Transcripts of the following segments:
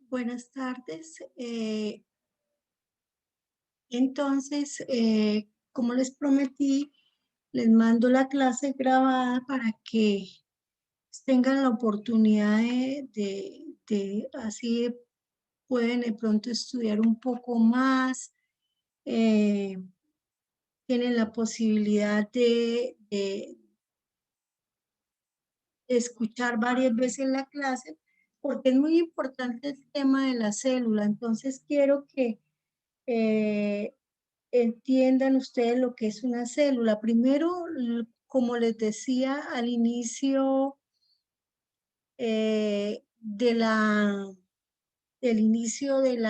Buenas tardes. Entonces, como les prometí, les mando la clase grabada para que tengan la oportunidad así pueden de pronto estudiar un poco más, eh, tienen la posibilidad de escuchar varias veces la clase, porque es muy importante el tema de la célula. Entonces, quiero que eh, entiendan ustedes lo que es una célula. Primero, como les decía al inicio de del inicio del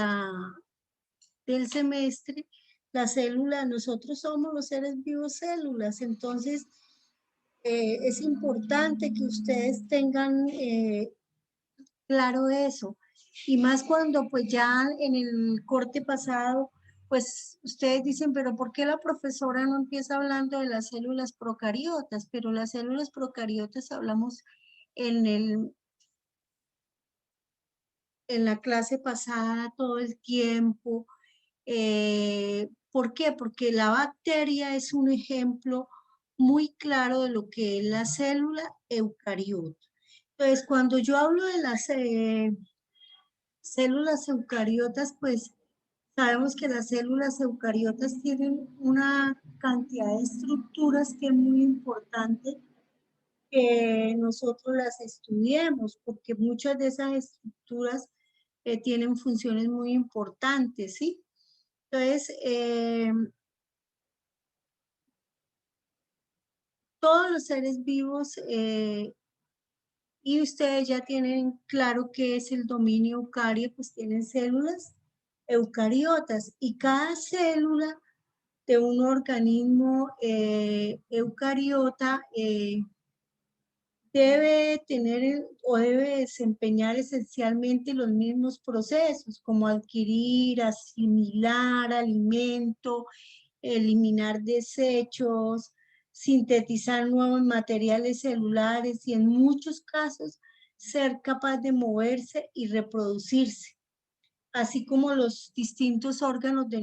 semestre, la célula, nosotros somos los seres vivos células. Entonces, es importante que ustedes tengan claro eso. Y más cuando pues ya en el corte pasado, pues ustedes dicen, pero ¿por qué la profesora no empieza hablando de las células procariotas? Pero las células procariotas hablamos en en la clase pasada todo el tiempo. ¿Por qué? Porque la bacteria es un ejemplo muy claro de lo que es la célula eucariota. Entonces, cuando yo hablo de las células eucariotas, pues sabemos que las células eucariotas tienen una cantidad de estructuras que es muy importante que nosotros las estudiemos, porque muchas de esas estructuras tienen funciones muy importantes, ¿sí? Entonces, todos los seres vivos, y ustedes ya tienen claro qué es el dominio eucario, pues tienen células eucariotas, y cada célula de un organismo eucariota debe tener o debe desempeñar esencialmente los mismos procesos, como adquirir, asimilar alimento, eliminar desechos, sintetizar nuevos materiales celulares y en muchos casos ser capaz de moverse y reproducirse, así como los distintos órganos de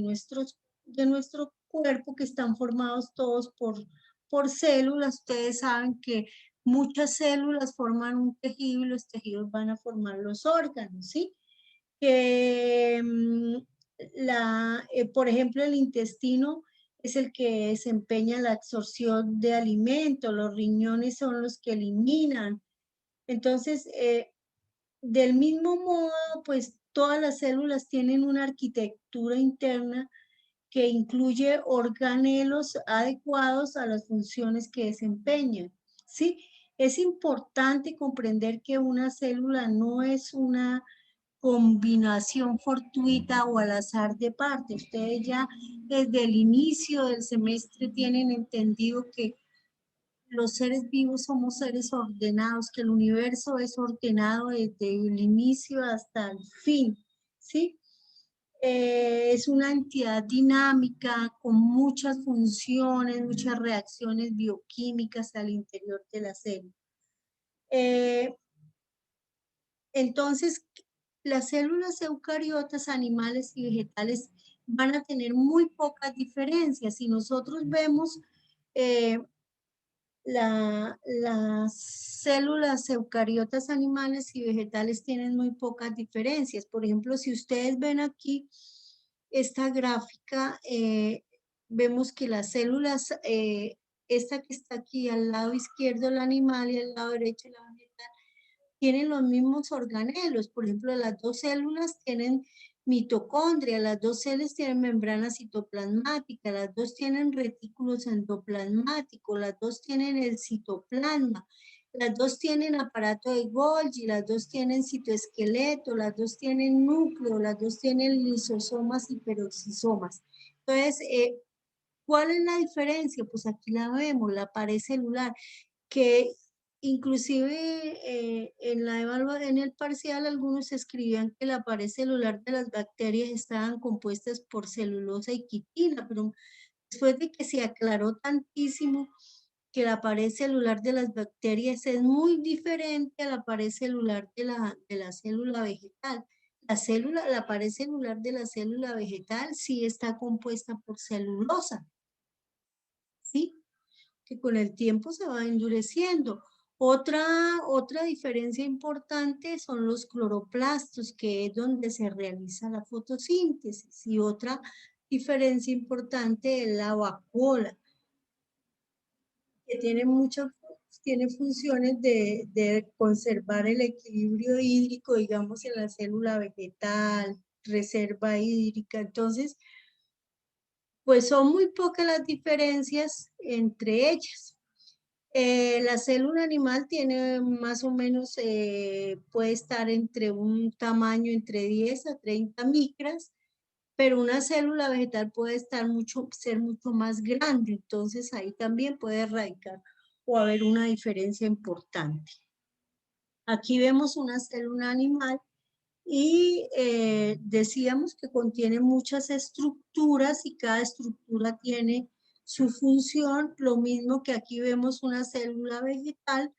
nuestro cuerpo que están formados todos por células. Ustedes saben que muchas células forman un tejido y los tejidos van a formar los órganos, ¿sí? Que por ejemplo, el intestino es el que desempeña la absorción de alimentos, los riñones son los que eliminan. Entonces, del mismo modo, pues todas las células tienen una arquitectura interna que incluye organelos adecuados a las funciones que desempeñan, ¿sí? Es importante comprender que una célula no es una combinación fortuita o al azar de parte. Ustedes ya desde el inicio del semestre tienen entendido que los seres vivos somos seres ordenados, que el universo es ordenado desde el inicio hasta el fin, ¿sí? Es una entidad dinámica con muchas funciones, muchas reacciones bioquímicas al interior de la célula. Eh, entonces, las células eucariotas, animales y vegetales, van a tener muy pocas diferencias. Si nosotros vemos eh, las células eucariotas animales y vegetales tienen muy pocas diferencias. Por ejemplo, si ustedes ven aquí esta gráfica, vemos que las células, esta que está aquí al lado izquierdo el animal y al lado derecho la vegetal, tienen los mismos organelos. Por ejemplo, las dos células tienen mitocondria, las dos células tienen membrana citoplasmática, las dos tienen retículos endoplasmáticos, las dos tienen el citoplasma, las dos tienen aparato de Golgi, las dos tienen citoesqueleto, las dos tienen núcleo, las dos tienen lisosomas y peroxisomas. Entonces, ¿cuál es la diferencia? Pues aquí la vemos, la pared celular, que inclusive en el parcial algunos escribían que la pared celular de las bacterias estaban compuestas por celulosa y quitina, pero después de que se aclaró tantísimo que la pared celular de las bacterias es muy diferente a la pared celular de la célula vegetal. La célula, la pared celular de la célula vegetal sí está compuesta por celulosa, ¿sí? Que con el tiempo se va endureciendo. Otra diferencia importante son los cloroplastos, que es donde se realiza la fotosíntesis. Y otra diferencia importante es la vacuola, que tiene funciones de conservar el equilibrio hídrico, digamos, en la célula vegetal, reserva hídrica. Entonces, pues son muy pocas las diferencias entre ellas. La célula animal tiene más o menos, puede estar entre un tamaño entre 10 a 30 micras, pero una célula vegetal puede ser mucho más grande, entonces ahí también puede radicar o haber una diferencia importante. Aquí vemos una célula animal y decíamos que contiene muchas estructuras y cada estructura tiene su función, lo mismo que aquí vemos una célula vegetal.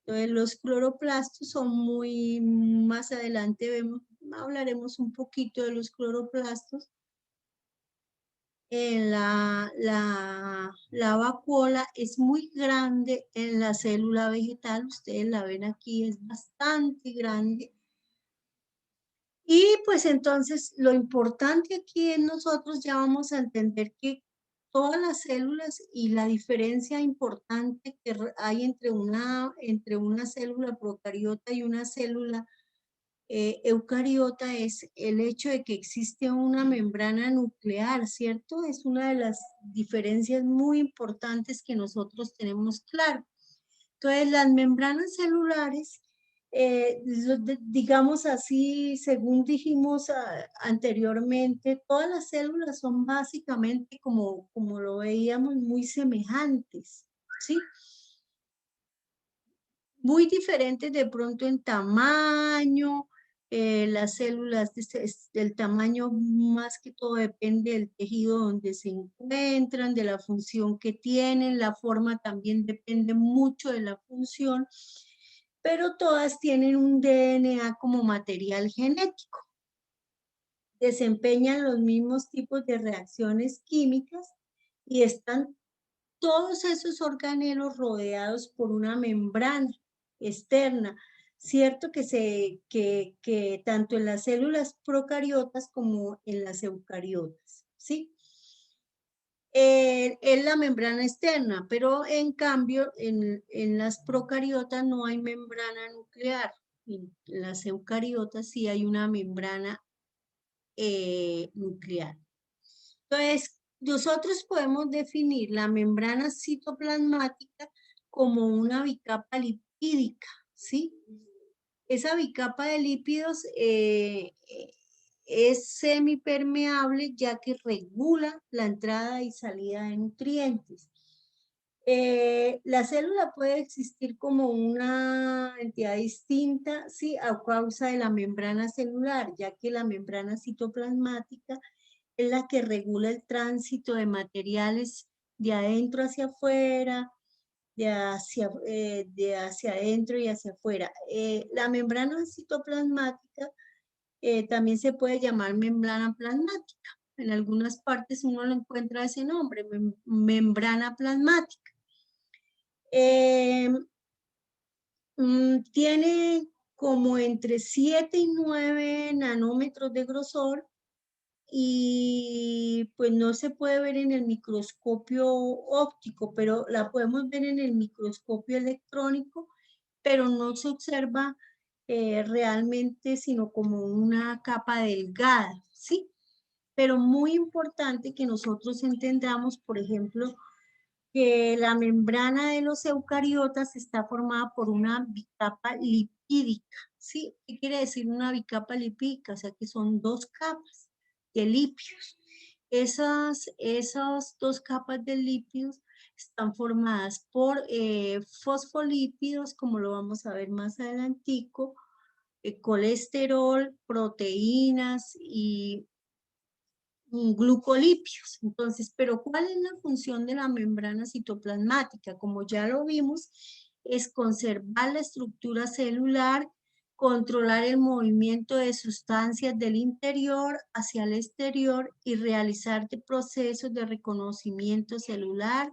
Entonces los cloroplastos son más adelante hablaremos un poquito de los cloroplastos. La vacuola es muy grande en la célula vegetal, ustedes la ven aquí, es bastante grande. Y pues entonces lo importante aquí es nosotros ya vamos a entender que todas las células y la diferencia importante que hay entre una célula procariota y una célula eucariota es el hecho de que existe una membrana nuclear, ¿cierto? Es una de las diferencias muy importantes que nosotros tenemos claro. Entonces, las membranas celulares, digamos así, según dijimos anteriormente, todas las células son básicamente, como lo veíamos, muy semejantes, ¿sí? Muy diferentes de pronto en tamaño, las células, del tamaño más que todo depende del tejido donde se encuentran, de la función que tienen, la forma también depende mucho de la función, pero todas tienen un DNA como material genético. Desempeñan los mismos tipos de reacciones químicas y están todos esos organelos rodeados por una membrana externa. Cierto que tanto en las células procariotas como en las eucariotas, ¿sí? Es la membrana externa, pero en cambio en las procariotas no hay membrana nuclear. En las eucariotas sí hay una membrana nuclear. Entonces, nosotros podemos definir la membrana citoplasmática como una bicapa lipídica, ¿sí? Esa bicapa de lípidos es semipermeable ya que regula la entrada y salida de nutrientes. La célula puede existir como una entidad distinta, ¿sí? A causa de la membrana celular, ya que la membrana citoplasmática es la que regula el tránsito de materiales de adentro hacia afuera, de hacia adentro y hacia afuera. La membrana citoplasmática también se puede llamar membrana plasmática. En algunas partes uno lo encuentra ese nombre, membrana plasmática. Tiene como entre 7 y 9 nanómetros de grosor y pues no se puede ver en el microscopio óptico, pero la podemos ver en el microscopio electrónico, pero no se observa realmente sino como una capa delgada, ¿sí? Pero muy importante que nosotros entendamos, por ejemplo, que la membrana de los eucariotas está formada por una bicapa lipídica, ¿sí? ¿Qué quiere decir una bicapa lipídica? O sea que son dos capas de lípidos. Esas dos capas de lípidos están formadas por fosfolípidos, como lo vamos a ver más adelantico, colesterol, proteínas y glucolípidos. Entonces, pero ¿cuál es la función de la membrana citoplasmática? Como ya lo vimos, es conservar la estructura celular controlar el movimiento de sustancias del interior hacia el exterior y realizar procesos de reconocimiento celular.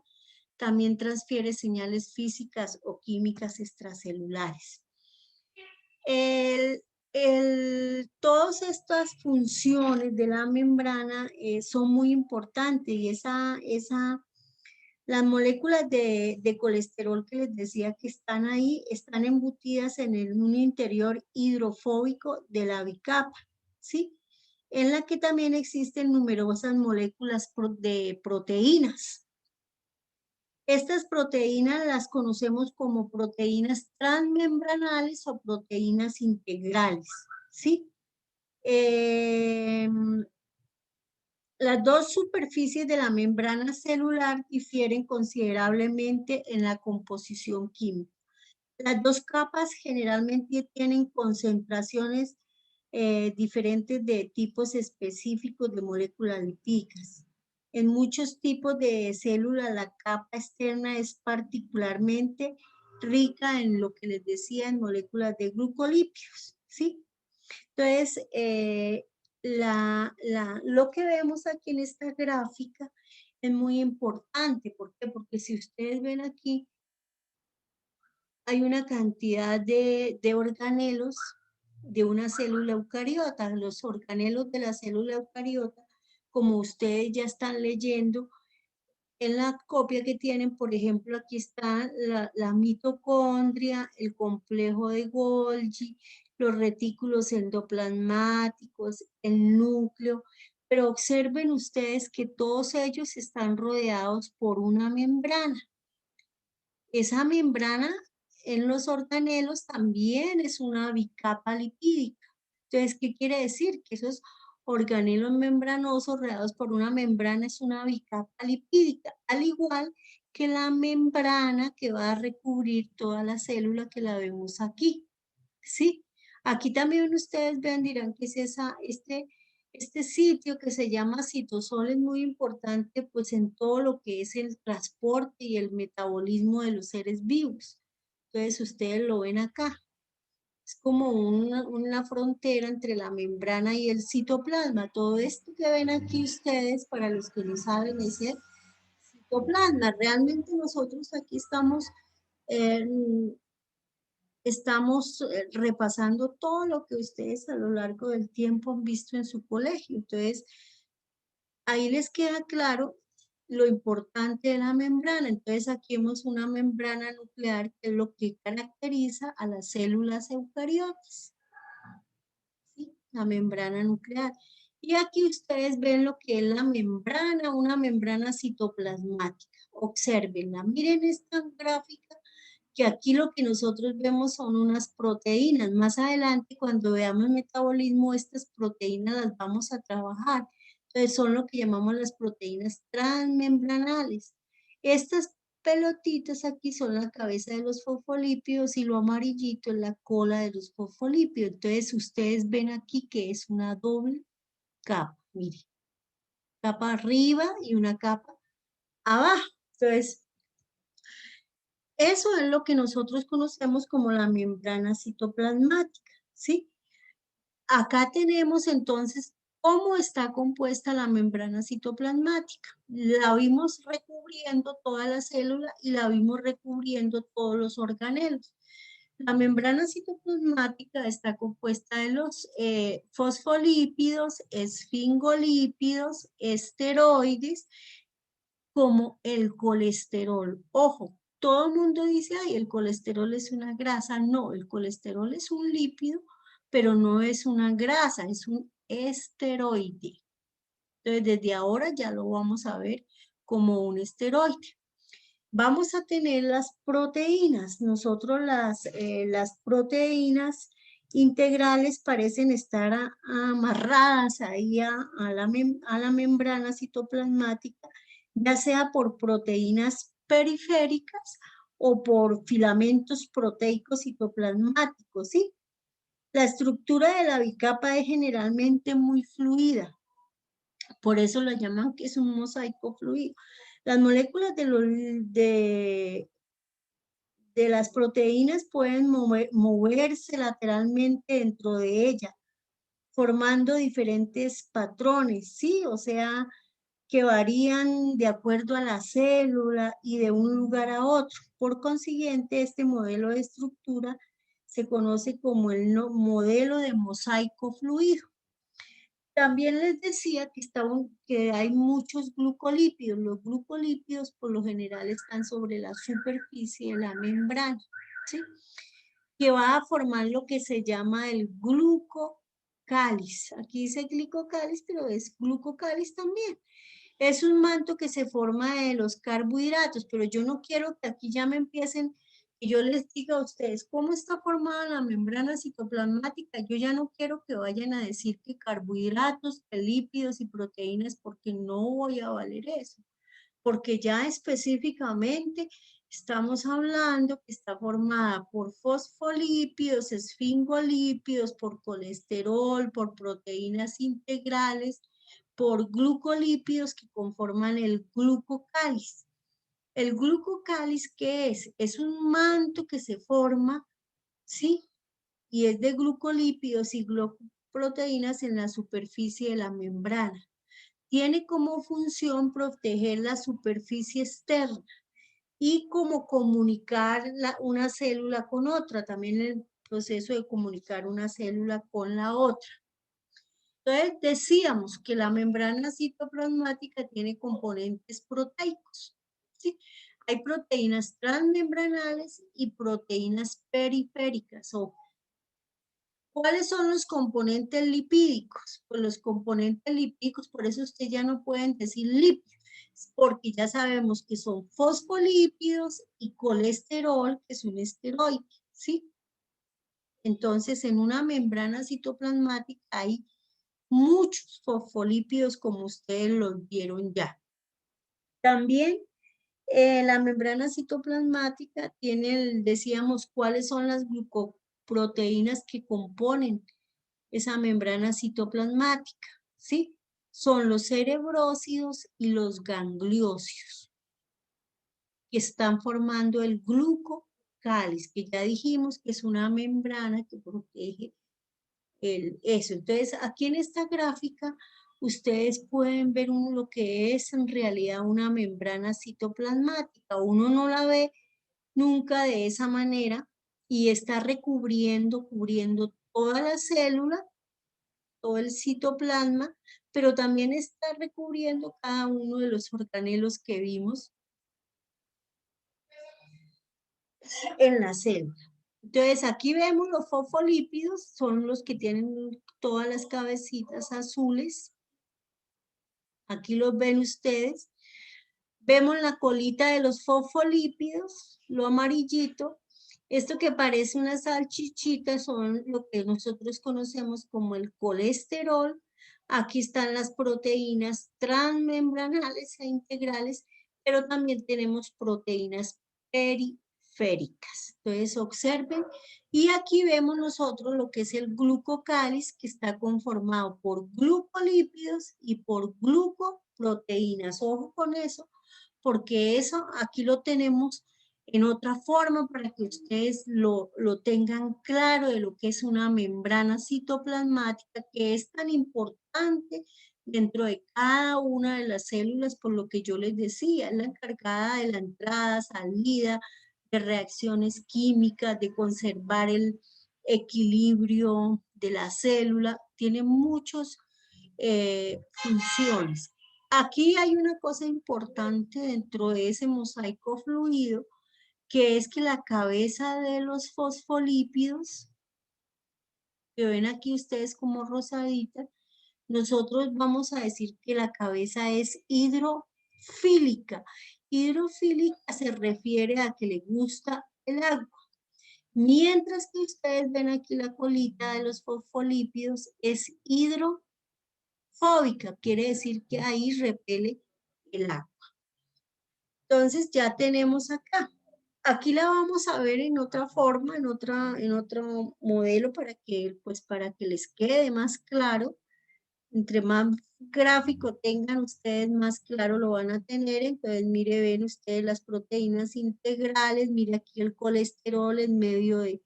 También transfiere señales físicas o químicas extracelulares. Todas estas funciones de la membrana son muy importantes y las moléculas de colesterol que les decía que están ahí, están embutidas en un interior hidrofóbico de la bicapa, ¿sí? En la que también existen numerosas moléculas de proteínas. Estas proteínas las conocemos como proteínas transmembranales o proteínas integrales, ¿sí? Las dos superficies de la membrana celular difieren considerablemente en la composición química. Las dos capas generalmente tienen concentraciones diferentes de tipos específicos de moléculas lipídicas. En muchos tipos de células, la capa externa es particularmente rica en lo que les decía, en moléculas de glucolípidos, ¿sí? Entonces, lo que vemos aquí en esta gráfica es muy importante. ¿Por qué? Porque si ustedes ven aquí, hay una cantidad de organelos de una célula eucariota. Los organelos de la célula eucariota, como ustedes ya están leyendo, en la copia que tienen, por ejemplo, aquí está la mitocondria, el complejo de Golgi, los retículos endoplasmáticos, el núcleo, pero observen ustedes que todos ellos están rodeados por una membrana. Esa membrana en los organelos también es una bicapa lipídica. Entonces, ¿qué quiere decir? Que esos organelos membranosos rodeados por una membrana es una bicapa lipídica, al igual que la membrana que va a recubrir toda la célula que la vemos aquí, ¿sí? Aquí también ustedes ven, dirán que es este sitio que se llama citosol es muy importante pues en todo lo que es el transporte y el metabolismo de los seres vivos. Entonces ustedes lo ven acá. Es como una frontera entre la membrana y el citoplasma. Todo esto que ven aquí ustedes, para los que no saben, es el citoplasma. Realmente nosotros aquí estamos repasando todo lo que ustedes a lo largo del tiempo han visto en su colegio. Entonces, ahí les queda claro lo importante de la membrana. Entonces, aquí vemos una membrana nuclear que es lo que caracteriza a las células eucariotas. ¿Sí? La membrana nuclear. Y aquí ustedes ven lo que es la membrana, una membrana citoplasmática. Observenla, miren esta gráfica, que aquí lo que nosotros vemos son unas proteínas. Más adelante, cuando veamos el metabolismo, estas proteínas las vamos a trabajar. Entonces, son lo que llamamos las proteínas transmembranales. Estas pelotitas aquí son la cabeza de los fosfolípidos y lo amarillito es la cola de los fosfolípidos. Entonces, ustedes ven aquí que es una doble capa. Miren, capa arriba y una capa abajo. Entonces, eso es lo que nosotros conocemos como la membrana citoplasmática, ¿sí? Acá tenemos entonces cómo está compuesta la membrana citoplasmática. La vimos recubriendo toda la célula y la vimos recubriendo todos los organelos. La membrana citoplasmática está compuesta de los fosfolípidos, esfingolípidos, esteroides, como el colesterol. Ojo, todo el mundo dice, ay, el colesterol es una grasa. No, el colesterol es un lípido, pero no es una grasa, es un esteroide. Entonces, desde ahora ya lo vamos a ver como un esteroide. Vamos a tener las proteínas. Nosotros las proteínas integrales parecen estar amarradas ahí a la membrana citoplasmática, ya sea por proteínas periféricas o por filamentos proteicos citoplasmáticos, ¿sí? La estructura de la bicapa es generalmente muy fluida, por eso lo llaman que es un mosaico fluido. Las moléculas de las proteínas pueden moverse lateralmente dentro de ella, formando diferentes patrones, ¿sí? O sea, que varían de acuerdo a la célula y de un lugar a otro. Por consiguiente, este modelo de estructura se conoce como el modelo de mosaico fluido. También les decía que hay muchos glucolípidos. Los glucolípidos por lo general están sobre la superficie de la membrana, ¿sí? Que va a formar lo que se llama el glucocáliz. Aquí dice glicocáliz, pero es glucocáliz también. Es un manto que se forma de los carbohidratos, pero yo no quiero que aquí ya me empiecen, que yo les diga a ustedes cómo está formada la membrana citoplasmática. Yo ya no quiero que vayan a decir que carbohidratos, que lípidos y proteínas, porque no voy a valer eso. Porque ya específicamente estamos hablando que está formada por fosfolípidos, esfingolípidos, por colesterol, por proteínas integrales, por glucolípidos que conforman el glucocáliz. El glucocáliz, ¿qué es? Es un manto que se forma, ¿sí? Y es de glucolípidos y glucoproteínas en la superficie de la membrana. Tiene como función proteger la superficie externa y como comunicar una célula con otra, también el proceso de comunicar una célula con la otra. Entonces decíamos que la membrana citoplasmática tiene componentes proteicos, ¿sí? Hay proteínas transmembranales y proteínas periféricas. Ojo. ¿Cuáles son los componentes lipídicos? Pues los componentes lipídicos, por eso ustedes ya no pueden decir lípidos, porque ya sabemos que son fosfolípidos y colesterol, que es un esteroide, ¿sí? Entonces, en una membrana citoplasmática hay muchos fosfolípidos, como ustedes los vieron ya. También la membrana citoplasmática tiene, decíamos, cuáles son las glucoproteínas que componen esa membrana citoplasmática, ¿sí? Son los cerebrócidos y los gangliósidos, que están formando el glucocáliz, que ya dijimos que es una membrana que protege eso. Entonces, aquí en esta gráfica, ustedes pueden ver lo que es en realidad una membrana citoplasmática. Uno no la ve nunca de esa manera y está cubriendo toda la célula, todo el citoplasma, pero también está recubriendo cada uno de los organelos que vimos en la célula. Entonces, aquí vemos los fosfolípidos, son los que tienen todas las cabecitas azules. Aquí los ven ustedes. Vemos la colita de los fosfolípidos, lo amarillito. Esto que parece una salchichita son lo que nosotros conocemos como el colesterol. Aquí están las proteínas transmembranales e integrales, pero también tenemos proteínas periféricas. Entonces observen, y aquí vemos nosotros lo que es el glucocáliz, que está conformado por glucolípidos y por glucoproteínas. Ojo con eso, porque eso aquí lo tenemos en otra forma para que ustedes lo tengan claro de lo que es una membrana citoplasmática, que es tan importante dentro de cada una de las células, por lo que yo les decía, es la encargada de la entrada, salida, de reacciones químicas, de conservar el equilibrio de la célula, tiene muchas funciones. Aquí hay una cosa importante dentro de ese mosaico fluido, que es que la cabeza de los fosfolípidos, que ven aquí ustedes como rosadita, nosotros vamos a decir que la cabeza es hidrofílica. Hidrofílica se refiere a que le gusta el agua. Mientras que ustedes ven aquí la colita de los fosfolípidos es hidrofóbica, quiere decir que ahí repele el agua. Entonces ya tenemos acá. Aquí la vamos a ver en otra forma, en otro modelo para que les quede más claro. Entre más gráfico tengan ustedes más claro lo van a tener. Entonces, mire, ven ustedes las proteínas integrales, mire aquí el colesterol en medio de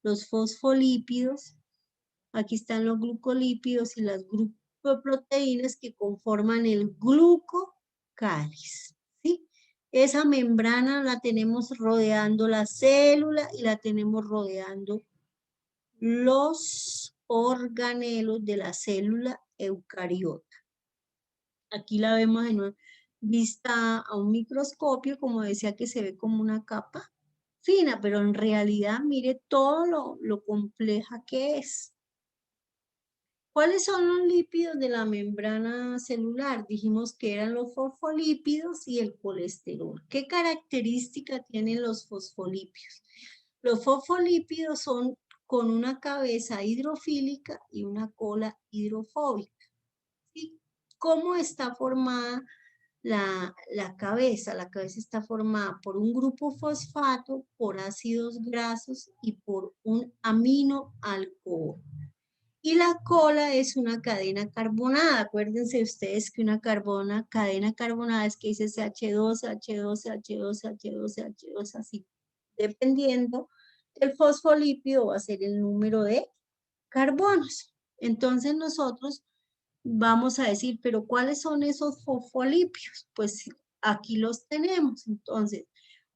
los fosfolípidos. Aquí están los glucolípidos y las glucoproteínas que conforman el glucocáliz, ¿sí? Esa membrana la tenemos rodeando la célula y la tenemos rodeando los organelos de la célula eucariota. Aquí la vemos en vista a un microscopio, como decía, que se ve como una capa fina, pero en realidad mire todo lo compleja que es. ¿Cuáles son los lípidos de la membrana celular? Dijimos que eran los fosfolípidos y el colesterol. ¿Qué característica tienen los fosfolípidos? Los fosfolípidos son con una cabeza hidrofílica y una cola hidrofóbica. ¿Sí? ¿Cómo está formada la cabeza? La cabeza está formada por un grupo fosfato, por ácidos grasos y por un aminoalcohol. Y la cola es una cadena carbonada. Acuérdense ustedes que una cadena carbonada es que dice CH2, CH2, CH2, CH2, CH2, así. Dependiendo del fosfolípido va a ser el número de carbonos. Entonces nosotros vamos a decir, pero ¿cuáles son esos fosfolípidos? Pues aquí los tenemos. Entonces,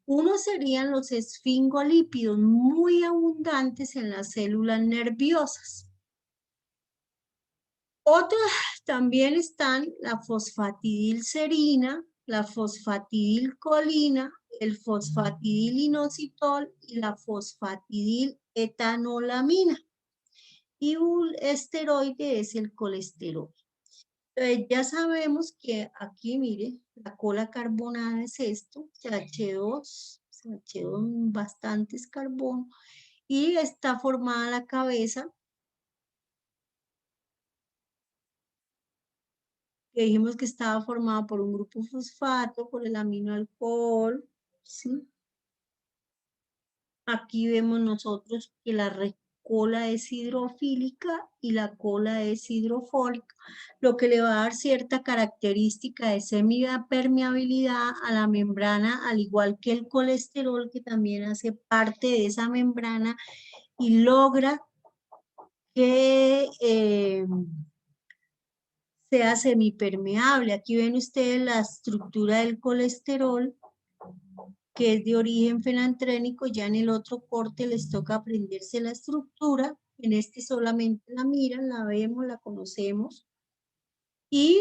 uno serían los esfingolípidos muy abundantes en las células nerviosas. Otras también están la fosfatidilcerina, la fosfatidilcolina, el fosfatidilinositol y la fosfatidiletanolamina. Y un esteroide es el colesterol. Entonces ya sabemos que aquí, mire, la cola carbonada es esto, CH2, bastantes carbono, y está formada la cabeza, que dijimos que estaba formada por un grupo fosfato, por el aminoalcohol, ¿sí? Aquí vemos nosotros que la cola es hidrofílica y la cola es hidrofólica, lo que le va a dar cierta característica de semipermeabilidad a la membrana, al igual que el colesterol, que también hace parte de esa membrana y logra que sea semipermeable. Aquí ven ustedes la estructura del colesterol, que es de origen fenantrénico. Ya en el otro corte les toca aprenderse la estructura. En este solamente la miran, la vemos, la conocemos. Y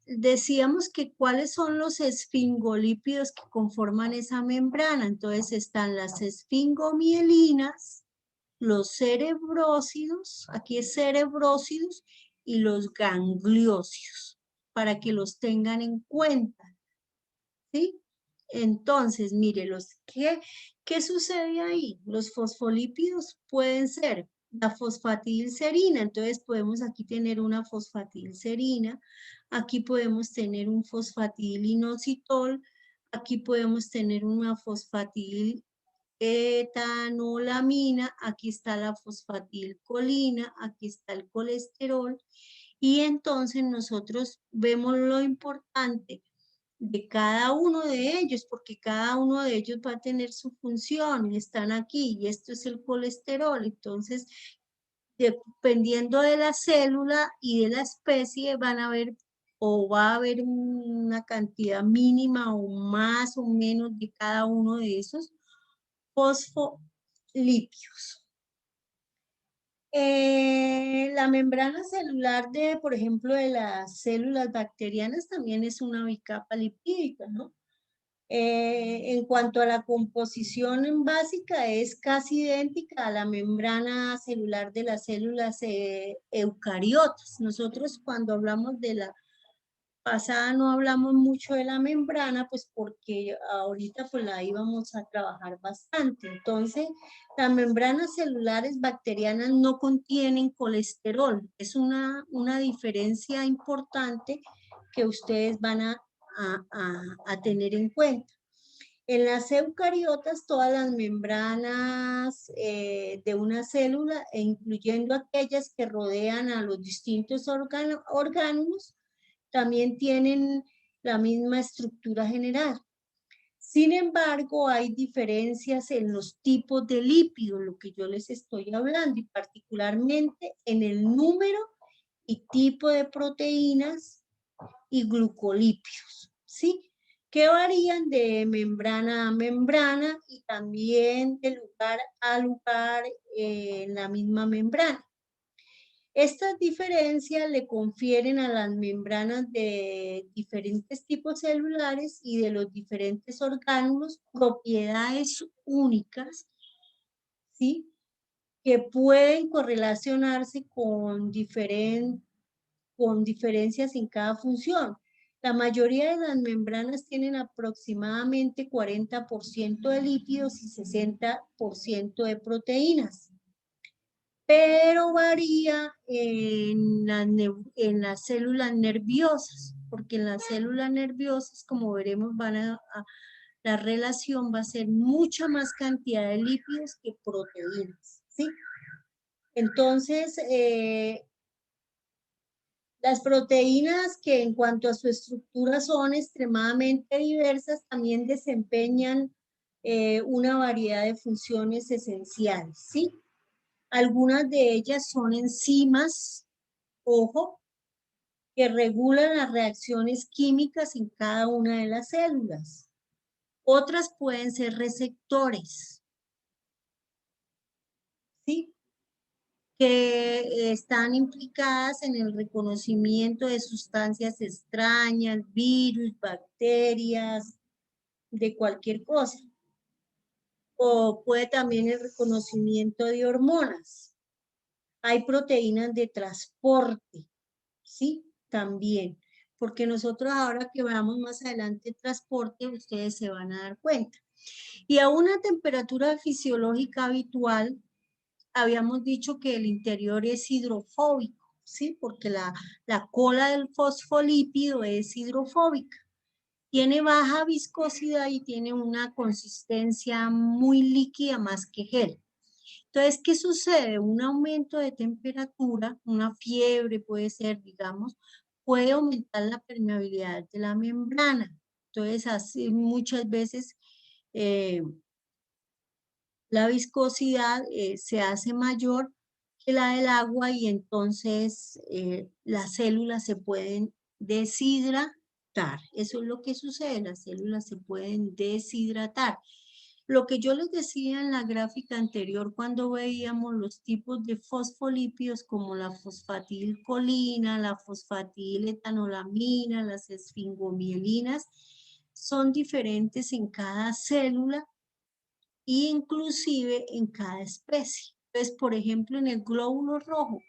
decíamos que cuáles son los esfingolípidos que conforman esa membrana. Entonces están las esfingomielinas, los cerebrósidos, aquí es cerebrósidos, y los gangliósidos, para que los tengan en cuenta, ¿sí? Entonces, mire, ¿qué sucede ahí? Los fosfolípidos pueden ser la fosfatidilcerina, entonces podemos aquí tener una fosfatidilcerina, aquí podemos tener un fosfatidilinositol, aquí podemos tener una fosfatidiletanolamina, aquí está la fosfatidilcolina, aquí está el colesterol, y entonces nosotros vemos lo importante de cada uno de ellos, porque cada uno de ellos va a tener su función y están aquí, y esto es el colesterol. Entonces, dependiendo de la célula y de la especie, van a ver o va a haber una cantidad mínima o más o menos de cada uno de esos fosfolípidos. La membrana celular de, por ejemplo, de las células bacterianas también es una bicapa lipídica, ¿no? En cuanto a la composición básica, es casi idéntica a la membrana celular de las células eucariotas. Nosotros cuando hablamos de la pasada no hablamos mucho de la membrana, pues porque ahorita pues la íbamos a trabajar bastante. Entonces, las membranas celulares bacterianas no contienen colesterol. Es una diferencia importante que ustedes van a tener en cuenta. En las eucariotas, todas las membranas de una célula, incluyendo aquellas que rodean a los distintos órganos, también tienen la misma estructura general. Sin embargo, hay diferencias en los tipos de lípidos, lo que yo les estoy hablando, y particularmente en el número y tipo de proteínas y glucolípidos, ¿sí? Que varían de membrana a membrana y también de lugar a lugar en la misma membrana. Estas diferencias le confieren a las membranas de diferentes tipos celulares y de los diferentes órganos propiedades únicas, ¿sí? Que pueden correlacionarse con diferencias en cada función. La mayoría de las membranas tienen aproximadamente 40% de lípidos y 60% de proteínas, pero varía en las células nerviosas, porque en las células nerviosas, como veremos, la relación va a ser mucha más cantidad de lípidos que proteínas, ¿sí? Entonces, las proteínas, que en cuanto a su estructura son extremadamente diversas, también desempeñan una variedad de funciones esenciales, ¿sí? Algunas de ellas son enzimas, ojo, que regulan las reacciones químicas en cada una de las células. Otras pueden ser receptores, ¿sí? Que están implicadas en el reconocimiento de sustancias extrañas, virus, bacterias, de cualquier cosa. O puede también el reconocimiento de hormonas. Hay proteínas de transporte, ¿sí? También. Porque nosotros ahora que veamos más adelante el transporte, ustedes se van a dar cuenta. Y a una temperatura fisiológica habitual, habíamos dicho que el interior es hidrofóbico, ¿sí? Porque la cola del fosfolípido es hidrofóbica. Tiene baja viscosidad y tiene una consistencia muy líquida más que gel. Entonces, ¿qué sucede? Un aumento de temperatura, una fiebre puede ser, digamos, puede aumentar la permeabilidad de la membrana. Entonces, así muchas veces la viscosidad se hace mayor que la del agua y entonces las células se pueden deshidratar. Eso es lo que sucede, las células se pueden deshidratar. Lo que yo les decía en la gráfica anterior cuando veíamos los tipos de fosfolípidos como la fosfatilcolina, la fosfatiletanolamina, las esfingomielinas, son diferentes en cada célula e inclusive en cada especie. Entonces, por ejemplo, en el glóbulo rojo,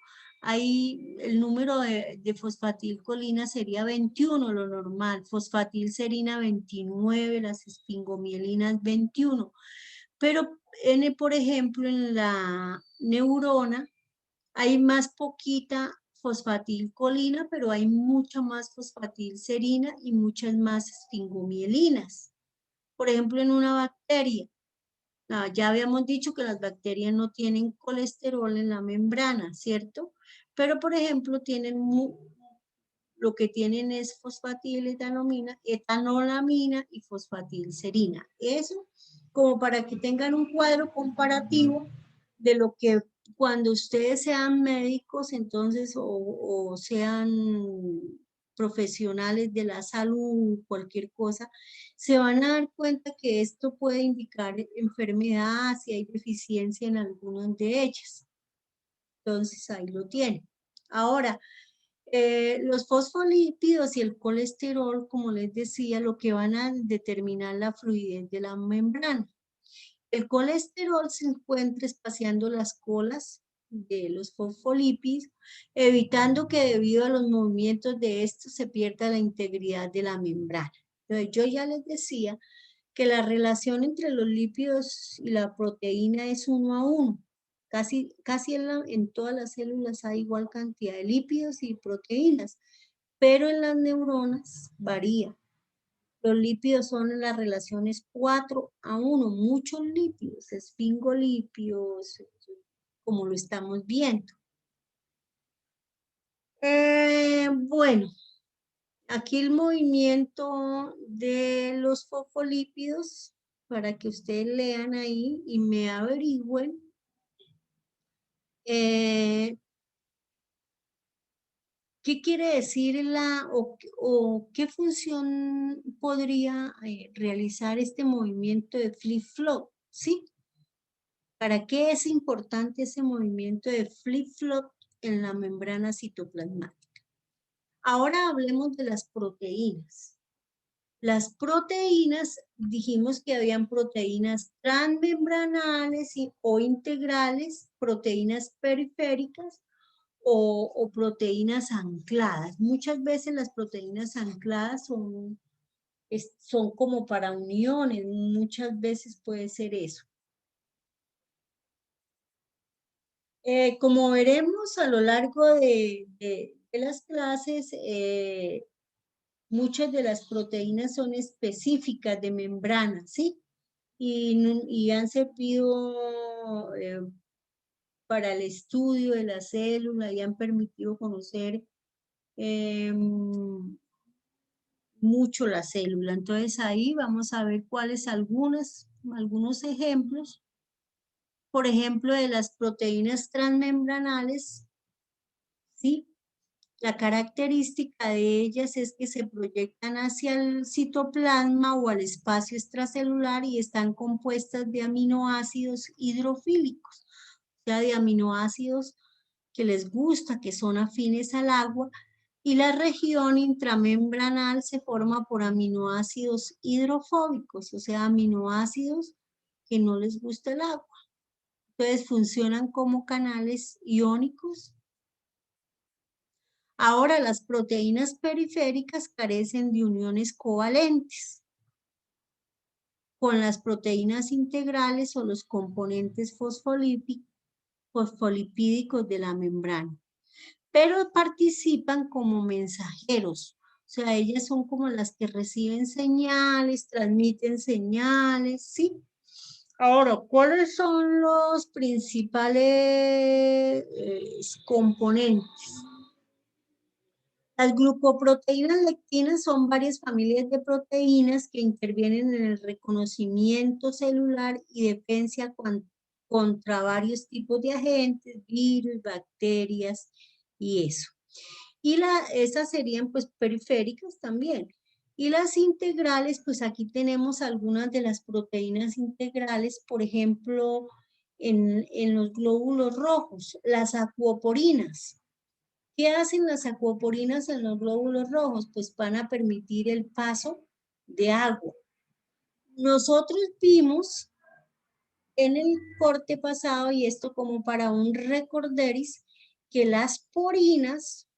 ahí el número de fosfatilcolina sería 21, lo normal, fosfatilserina 29, las esfingomielinas 21. Pero, por ejemplo, en la neurona hay más poquita fosfatilcolina, pero hay mucha más fosfatilserina y muchas más esfingomielinas. Por ejemplo, en una bacteria, ya habíamos dicho que las bacterias no tienen colesterol en la membrana, ¿cierto? Pero, por ejemplo, lo que tienen es fosfatiletanolamina, etanolamina y fosfatilserina. Eso como para que tengan un cuadro comparativo de lo que cuando ustedes sean médicos, entonces, o sean profesionales de la salud, cualquier cosa, se van a dar cuenta que esto puede indicar enfermedad si hay deficiencia en algunas de ellas. Entonces, ahí lo tienen. Ahora, los fosfolípidos y el colesterol, como les decía, lo que van a determinar la fluidez de la membrana. El colesterol se encuentra espaciando las colas de los fosfolípidos, evitando que debido a los movimientos de estos se pierda la integridad de la membrana. Entonces, yo ya les decía que la relación entre los lípidos y la proteína es 1:1. Casi en todas las células hay igual cantidad de lípidos y proteínas, pero en las neuronas varía. Los lípidos son en las relaciones 4:1, muchos lípidos, esfingolípidos, como lo estamos viendo. Bueno, Aquí el movimiento de los fosfolípidos, para que ustedes lean ahí y me averigüen. ¿Qué quiere decir o qué función podría realizar este movimiento de flip-flop? ¿Sí? ¿Para qué es importante ese movimiento de flip-flop en la membrana citoplasmática? Ahora hablemos de las proteínas. Las proteínas, dijimos que habían proteínas transmembranales o integrales, proteínas periféricas o proteínas ancladas. Muchas veces las proteínas ancladas son como para uniones, muchas veces puede ser eso. Como veremos a lo largo de las clases, muchas de las proteínas son específicas de membrana, ¿sí? Y han servido para el estudio de la célula y han permitido conocer mucho la célula. Entonces ahí vamos a ver cuáles algunos ejemplos. Por ejemplo, de las proteínas transmembranales, ¿sí? La característica de ellas es que se proyectan hacia el citoplasma o al espacio extracelular y están compuestas de aminoácidos hidrofílicos, o sea, de aminoácidos que les gusta, que son afines al agua, y la región intramembranal se forma por aminoácidos hidrofóbicos, o sea, aminoácidos que no les gusta el agua. Entonces funcionan como canales iónicos. Ahora, las proteínas periféricas carecen de uniones covalentes con las proteínas integrales o los componentes fosfolipídicos de la membrana, pero participan como mensajeros. O sea, ellas son como las que reciben señales, transmiten señales, ¿sí? Ahora, ¿cuáles son los principales componentes? Las glucoproteínas lectinas son varias familias de proteínas que intervienen en el reconocimiento celular y defensa contra varios tipos de agentes, virus, bacterias y eso. Y esas serían pues periféricas también. Y las integrales, pues aquí tenemos algunas de las proteínas integrales, por ejemplo, en los glóbulos rojos, las acuoporinas. ¿Qué hacen las acuoporinas en los glóbulos rojos? Pues van a permitir el paso de agua. Nosotros vimos en el corte pasado, y esto como para un recorderis, que las porinas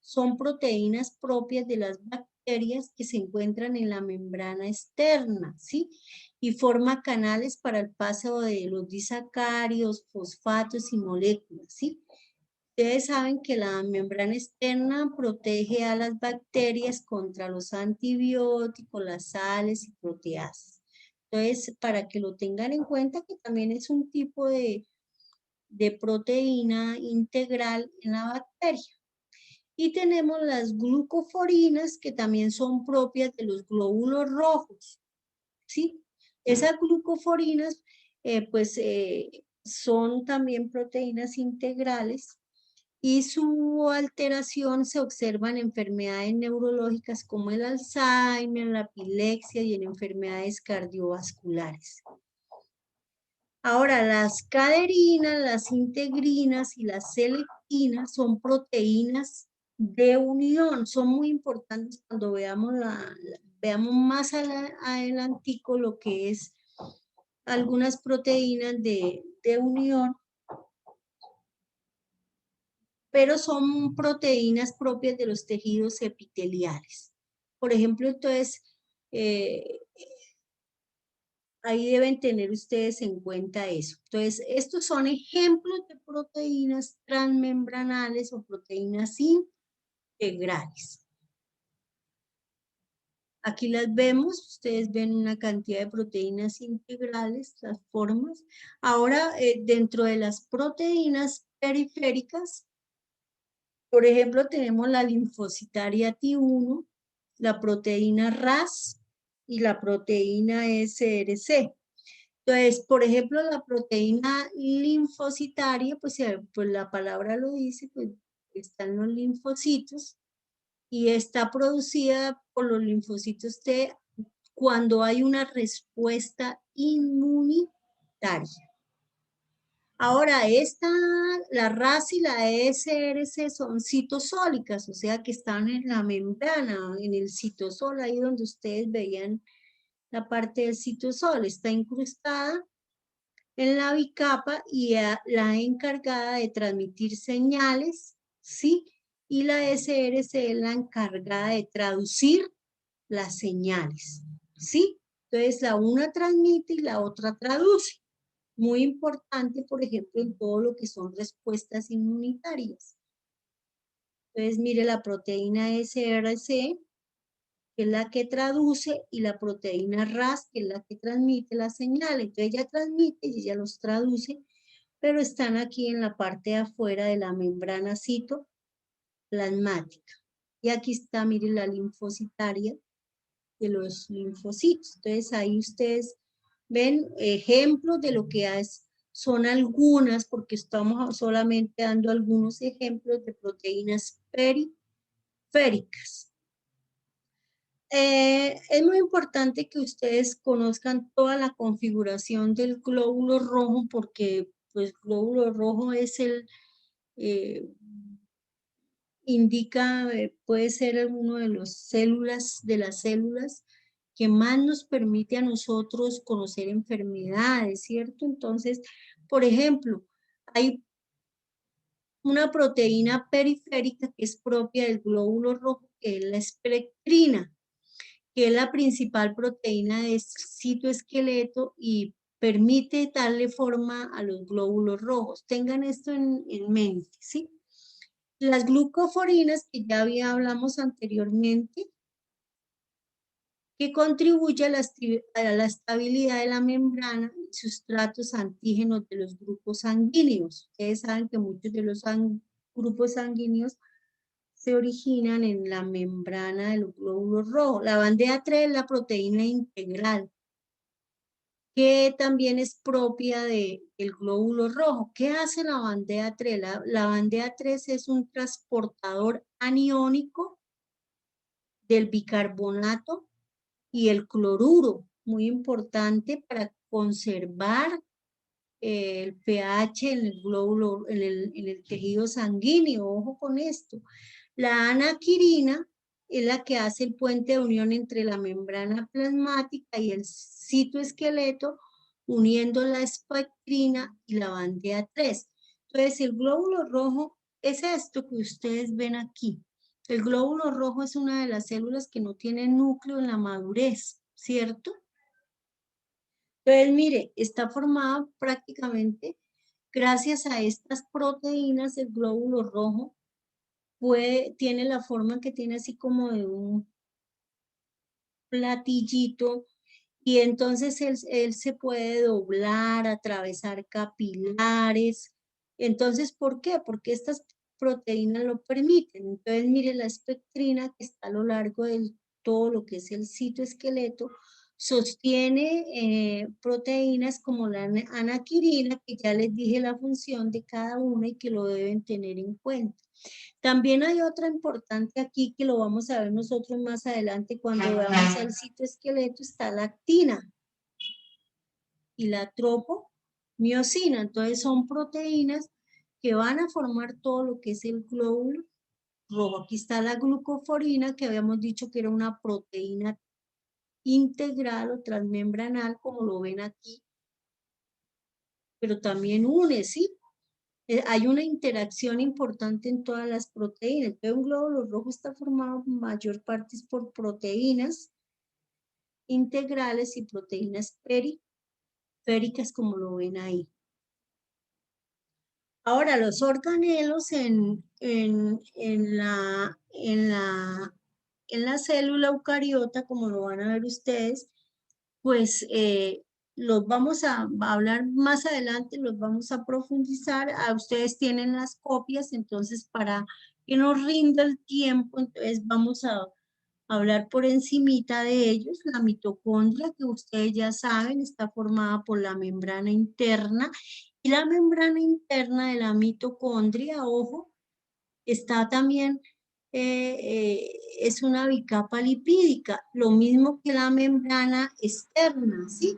son proteínas propias de las bacterias que se encuentran en la membrana externa, ¿sí? Y forma canales para el paso de los disacáridos, fosfatos y moléculas, ¿sí? Ustedes saben que la membrana externa protege a las bacterias contra los antibióticos, las sales y proteasas. Entonces, para que lo tengan en cuenta, que también es un tipo de proteína integral en la bacteria. Y tenemos las glucoforinas, que también son propias de los glóbulos rojos, ¿sí? Esas glucoforinas, son también proteínas integrales y su alteración se observa en enfermedades neurológicas como el Alzheimer, la epilepsia y en enfermedades cardiovasculares. Ahora, las caderinas, las integrinas y las selectinas son proteínas de unión. Son muy importantes cuando veamos más adelantico lo que es algunas proteínas de unión, pero son proteínas propias de los tejidos epiteliales. Por ejemplo, entonces, ahí deben tener ustedes en cuenta eso. Entonces, estos son ejemplos de proteínas transmembranales o proteínas integrales. Aquí las vemos, ustedes ven una cantidad de proteínas integrales, las formas. Ahora, dentro de las proteínas periféricas, por ejemplo, tenemos la linfocitaria T1, la proteína RAS y la proteína SRC. Entonces, por ejemplo, la proteína linfocitaria, pues, pues la palabra lo dice, pues están los linfocitos y está producida por los linfocitos T cuando hay una respuesta inmunitaria. Ahora, la RAS y la SRC son citosólicas, o sea que están en la membrana, en el citosol, ahí donde ustedes veían la parte del citosol, está incrustada en la bicapa y la encargada de transmitir señales, ¿sí? Y la SRC es la encargada de traducir las señales, ¿sí? Entonces, la una transmite y la otra traduce. Muy importante, por ejemplo, en todo lo que son respuestas inmunitarias. Entonces, mire la proteína SRC, que es la que traduce, y la proteína RAS, que es la que transmite las señales. Entonces, ella transmite y ella los traduce, pero están aquí en la parte de afuera de la membrana citoplasmática. Y aquí está, mire, la linfocitaria de los linfocitos. Entonces, ahí ustedes ven ejemplos de lo que son algunas, porque estamos solamente dando algunos ejemplos de proteínas periféricas. Es muy importante que ustedes conozcan toda la configuración del glóbulo rojo, porque pues glóbulo rojo es indica, puede ser uno de las células que más nos permite a nosotros conocer enfermedades, ¿cierto? Entonces, por ejemplo, hay una proteína periférica que es propia del glóbulo rojo, que es la esplectrina, que es la principal proteína de citoesqueleto y permite darle forma a los glóbulos rojos. Tengan esto en mente, ¿sí? Las glucoforinas, que ya hablamos anteriormente, que contribuye a la estabilidad de la membrana y sustratos antígenos de los grupos sanguíneos. Ustedes saben que muchos de los grupos sanguíneos se originan en la membrana de los glóbulos rojos. La bandeja 3 es la proteína integral, que también es propia del glóbulo rojo. ¿Qué hace la bandeja 3? La bandeja 3 es un transportador aniónico del bicarbonato y el cloruro, muy importante para conservar el pH en el glóbulo, en el tejido sanguíneo. Ojo con esto. La anaquirina es la que hace el puente de unión entre la membrana plasmática y el citoesqueleto, uniendo la espectrina y la bandeja 3. Entonces, el glóbulo rojo es esto que ustedes ven aquí. El glóbulo rojo es una de las células que no tiene núcleo en la madurez, ¿cierto? Entonces, mire, está formada prácticamente gracias a estas proteínas. El glóbulo rojo tiene la forma que tiene así como de un platillito, y entonces él se puede doblar, atravesar capilares. Entonces, ¿por qué? Porque estas proteínas lo permiten. Entonces, mire la espectrina que está a lo largo de todo lo que es el citoesqueleto, sostiene proteínas como la anaquirina, que ya les dije la función de cada una y que lo deben tener en cuenta. También hay otra importante aquí que lo vamos a ver nosotros más adelante cuando veamos el citoesqueleto, está la actina y la tropomiosina. Entonces son proteínas que van a formar todo lo que es el glóbulo rojo. Aquí está la glucoforina, que habíamos dicho que era una proteína integral o transmembranal, como lo ven aquí, pero también une, ¿sí? Hay una interacción importante en todas las proteínas. Entonces, un glóbulo rojo está formado mayor parte por proteínas integrales y proteínas periféricas, como lo ven ahí. Ahora, los organelos en la célula eucariota, como lo van a ver ustedes, pues los vamos a hablar más adelante, los vamos a profundizar. Ustedes tienen las copias, entonces para que nos rinda el tiempo, entonces vamos a hablar por encimita de ellos. La mitocondria, que ustedes ya saben, está formada por la membrana interna, y la membrana interna de la mitocondria, ojo, está también, es una bicapa lipídica, lo mismo que la membrana externa, ¿sí?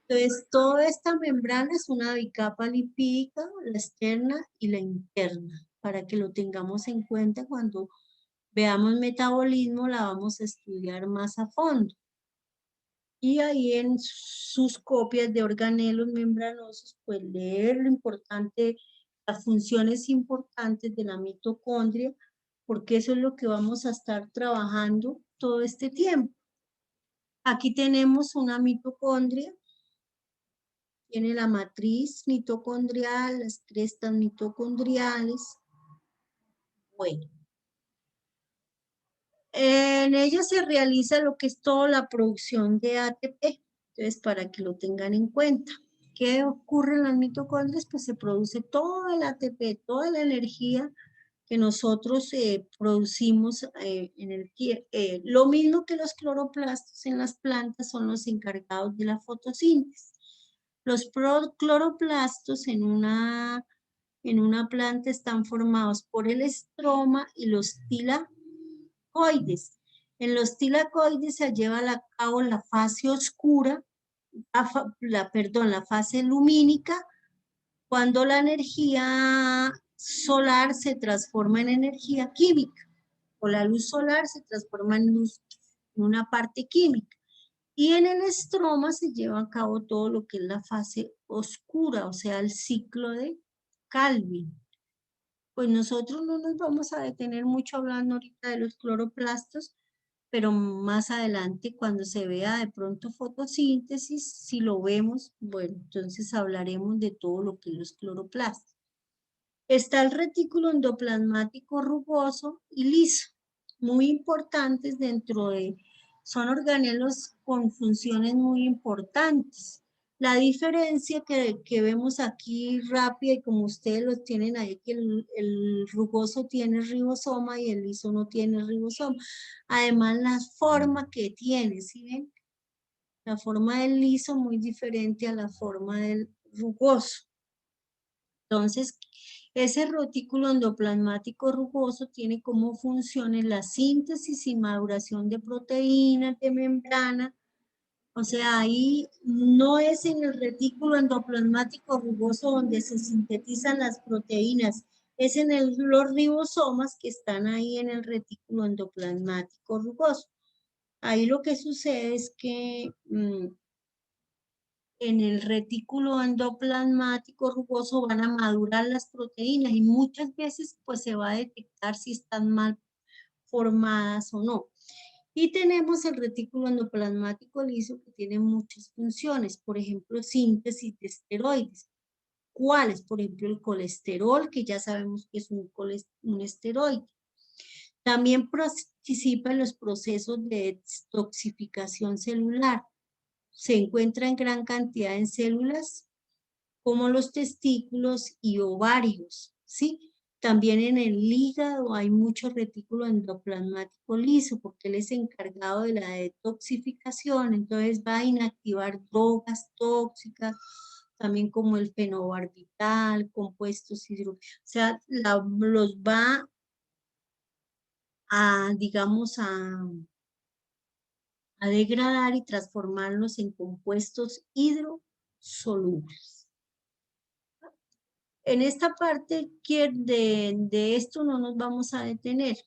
Entonces, toda esta membrana es una bicapa lipídica, la externa y la interna, para que lo tengamos en cuenta cuando veamos metabolismo, la vamos a estudiar más a fondo. Y ahí en sus copias de organelos membranosos, pues leer lo importante, las funciones importantes de la mitocondria, porque eso es lo que vamos a estar trabajando todo este tiempo. Aquí tenemos una mitocondria, tiene la matriz mitocondrial, las crestas mitocondriales. Bueno, en ella se realiza lo que es toda la producción de ATP, entonces para que lo tengan en cuenta. ¿Qué ocurre en las mitocondrias? Pues se produce todo el ATP, toda la energía que nosotros producimos lo mismo que los cloroplastos en las plantas son los encargados de la fotosíntesis. Los cloroplastos en una planta están formados por el estroma y los tilacoides. En los tilacoides se lleva a cabo la fase oscura, la fase lumínica, cuando la energía solar se transforma en energía química, o la luz solar se transforma en luz, en una parte química. Y en el estroma se lleva a cabo todo lo que es la fase oscura, o sea, el ciclo de Calvin. Pues nosotros no nos vamos a detener mucho hablando ahorita de los cloroplastos, pero más adelante cuando se vea de pronto fotosíntesis, si lo vemos, bueno, entonces hablaremos de todo lo que es los cloroplastos. Está el retículo endoplasmático rugoso y liso, muy importantes son organelos con funciones muy importantes. La diferencia que vemos aquí rápida, y como ustedes lo tienen ahí, que el rugoso tiene ribosoma y el liso no tiene ribosoma. Además, la forma que tiene, ¿sí ven? La forma del liso muy diferente a la forma del rugoso. Entonces, ese retículo endoplasmático rugoso tiene como funciones la síntesis y maduración de proteínas de membrana. O sea, ahí no es en el retículo endoplasmático rugoso donde se sintetizan las proteínas, es en los ribosomas que están ahí en el retículo endoplasmático rugoso. Ahí lo que sucede es que en el retículo endoplasmático rugoso van a madurar las proteínas y muchas veces pues se va a detectar si están mal formadas o no. Y tenemos el retículo endoplasmático liso que tiene muchas funciones, por ejemplo, síntesis de esteroides. ¿Cuáles? Por ejemplo, el colesterol, que ya sabemos que es un esteroide. También participa en los procesos de detoxificación celular. Se encuentra en gran cantidad en células como los testículos y ovarios, ¿sí? También en el hígado hay mucho retículo endoplasmático liso porque él es encargado de la detoxificación, entonces va a inactivar drogas tóxicas, también como el fenobarbital, compuestos o sea, los va a, digamos, a degradar y transformarlos en compuestos hidrosolubles. En esta parte de esto no nos vamos a detener.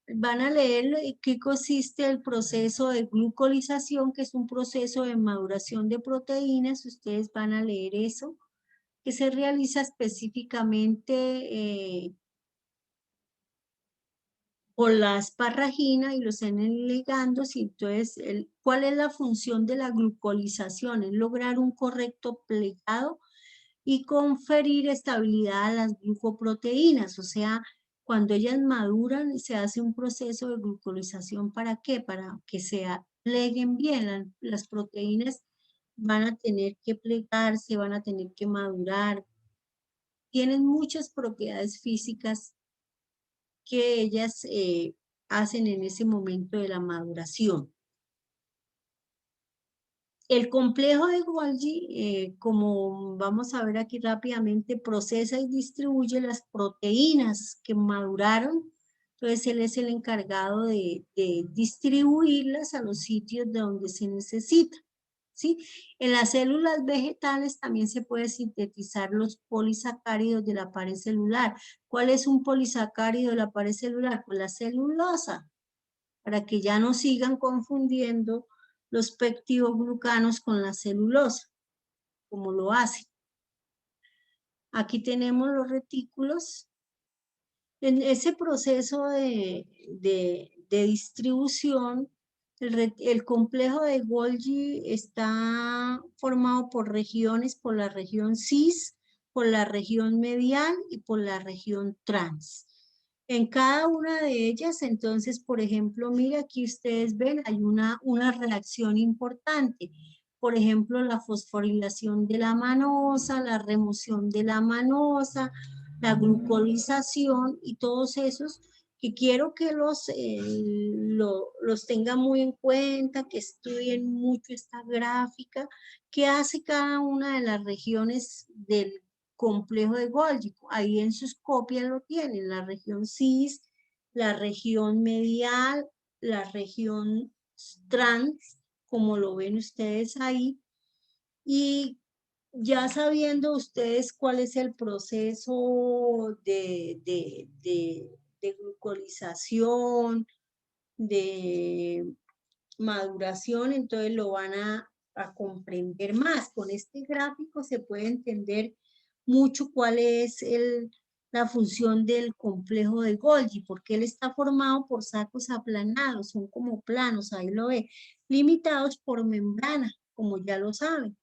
Van a leer qué consiste el proceso de glucolización, que es un proceso de maduración de proteínas. Ustedes van a leer eso, que se realiza específicamente por la asparragina y los N-ligandos. Y entonces, ¿cuál es la función de la glucolización? Es lograr un correcto plegado y conferir estabilidad a las glucoproteínas, o sea, cuando ellas maduran se hace un proceso de glucolización. ¿Para qué? Para que se pleguen bien. Las proteínas van a tener que plegarse, van a tener que madurar. Tienen muchas propiedades físicas que ellas hacen en ese momento de la maduración. El complejo de Golgi, como vamos a ver aquí rápidamente, procesa y distribuye las proteínas que maduraron. Entonces, él es el encargado de distribuirlas a los sitios de donde se necesita, ¿sí? En las células vegetales también se puede sintetizar los polisacáridos de la pared celular. ¿Cuál es un polisacárido de la pared celular? Pues la celulosa, para que ya no sigan confundiendo los peptidoglucanos con la celulosa, como lo hacen. Aquí tenemos los retículos. En ese proceso de distribución, el complejo de Golgi está formado por regiones, por la región cis, por la región medial y por la región trans. En cada una de ellas, entonces, por ejemplo, mira, aquí ustedes ven, hay una reacción importante. Por ejemplo, la fosforilación de la manosa, la remoción de la manosa, la glucolización y todos esos que quiero que los tengan muy en cuenta, que estudien mucho esta gráfica, que hace cada una de las regiones del complejo de Golgi. Ahí en sus copias lo tienen, la región cis, la región medial, la región trans, como lo ven ustedes ahí, y ya sabiendo ustedes cuál es el proceso de glucolización, de maduración, entonces lo van a comprender más. Con este gráfico se puede entender mucho cuál es la función del complejo de Golgi, porque él está formado por sacos aplanados, son como planos, ahí lo ve, limitados por membrana, como ya lo saben.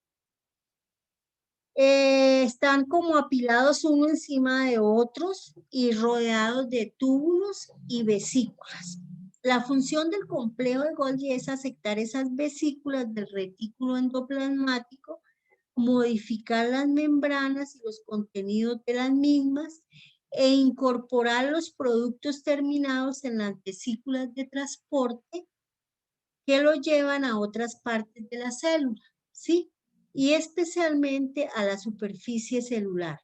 Están como apilados uno encima de otros y rodeados de túbulos y vesículas. La función del complejo de Golgi es aceptar esas vesículas del retículo endoplasmático, modificar las membranas y los contenidos de las mismas e incorporar los productos terminados en las vesículas de transporte que lo llevan a otras partes de la célula, ¿sí? Y especialmente a la superficie celular.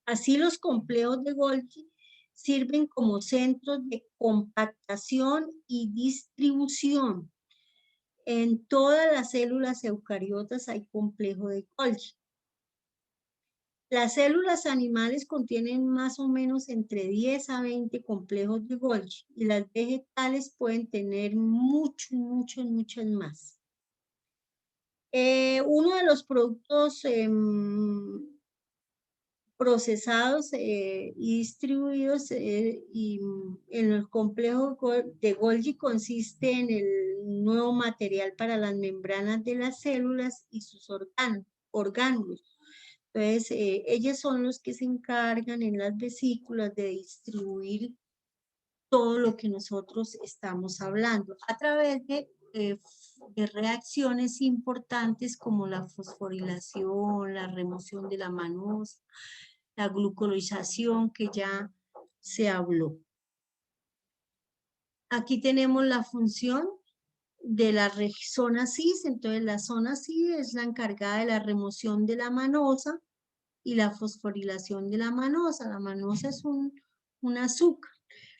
Así los complejos de Golgi sirven como centros de compactación y distribución. En todas las células eucariotas hay complejo de Golgi. Las células animales contienen más o menos entre 10 a 20 complejos de Golgi y las vegetales pueden tener muchos más. Uno de los productos procesados y distribuidos en el complejo de Golgi consiste en el nuevo material para las membranas de las células y sus orgánulos. Entonces, ellos son los que se encargan en las vesículas de distribuir todo lo que nosotros estamos hablando a través de reacciones importantes como la fosforilación, la remoción de la manosa, la glucolización que ya se habló. Aquí tenemos la función de la zona cis, entonces la zona cis es la encargada de la remoción de la manosa y la fosforilación de la manosa. La manosa es un azúcar.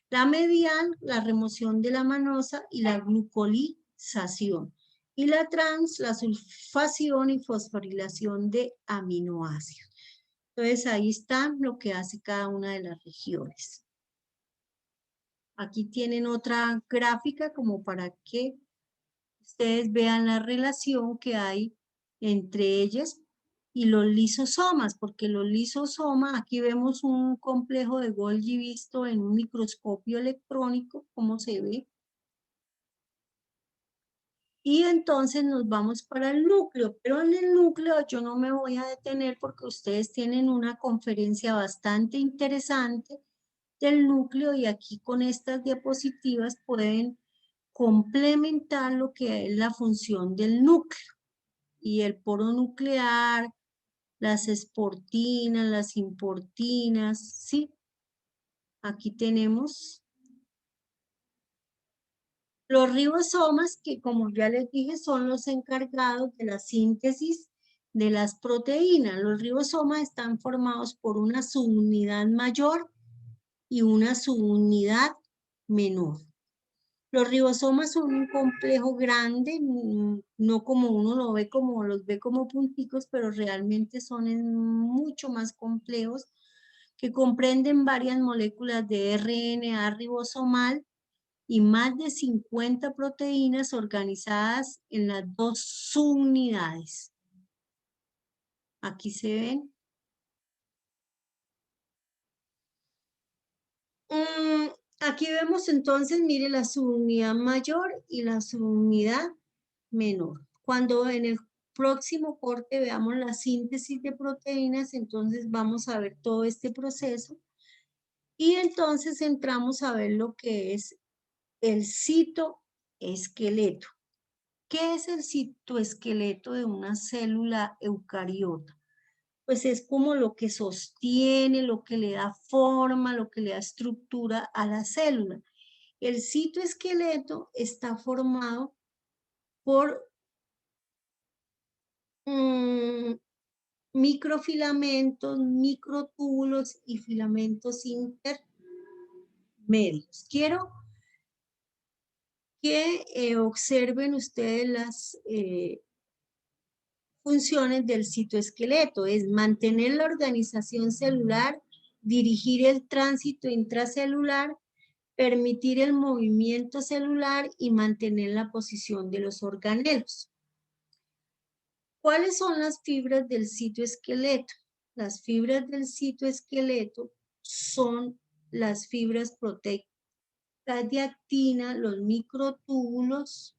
La medial, la remoción de la manosa y la glucolización. Y la trans, la sulfación y fosforilación de aminoácidos. Entonces ahí está lo que hace cada una de las regiones. Aquí tienen otra gráfica como para que ustedes vean la relación que hay entre ellas y los lisosomas, porque los lisosomas, aquí vemos un complejo de Golgi visto en un microscopio electrónico, cómo se ve. Y entonces nos vamos para el núcleo, pero en el núcleo yo no me voy a detener porque ustedes tienen una conferencia bastante interesante del núcleo y aquí con estas diapositivas pueden complementar lo que es la función del núcleo y el poro nuclear, las esportinas, las importinas, ¿sí? Aquí tenemos los ribosomas, que como ya les dije, son los encargados de la síntesis de las proteínas. Los ribosomas están formados por una subunidad mayor y una subunidad menor. Los ribosomas son un complejo grande, no como uno lo ve como, los ve como punticos, pero realmente son mucho más complejos, que comprenden varias moléculas de RNA ribosomal y más de 50 proteínas organizadas en las dos subunidades. Aquí se ven. Aquí vemos entonces, mire, la subunidad mayor y la subunidad menor. Cuando en el próximo corte veamos la síntesis de proteínas, entonces vamos a ver todo este proceso y entonces entramos a ver lo que es el citoesqueleto. ¿Qué es el citoesqueleto de una célula eucariota? Pues es como lo que sostiene, lo que le da forma, lo que le da estructura a la célula. El citoesqueleto está formado por microfilamentos, microtúbulos y filamentos intermedios. Quiero que observen ustedes las funciones del citoesqueleto. Es mantener la organización celular, dirigir el tránsito intracelular, permitir el movimiento celular y mantener la posición de los organelos. ¿Cuáles son las fibras del citoesqueleto? Las fibras del citoesqueleto son las fibras proteicas de actina, los microtúbulos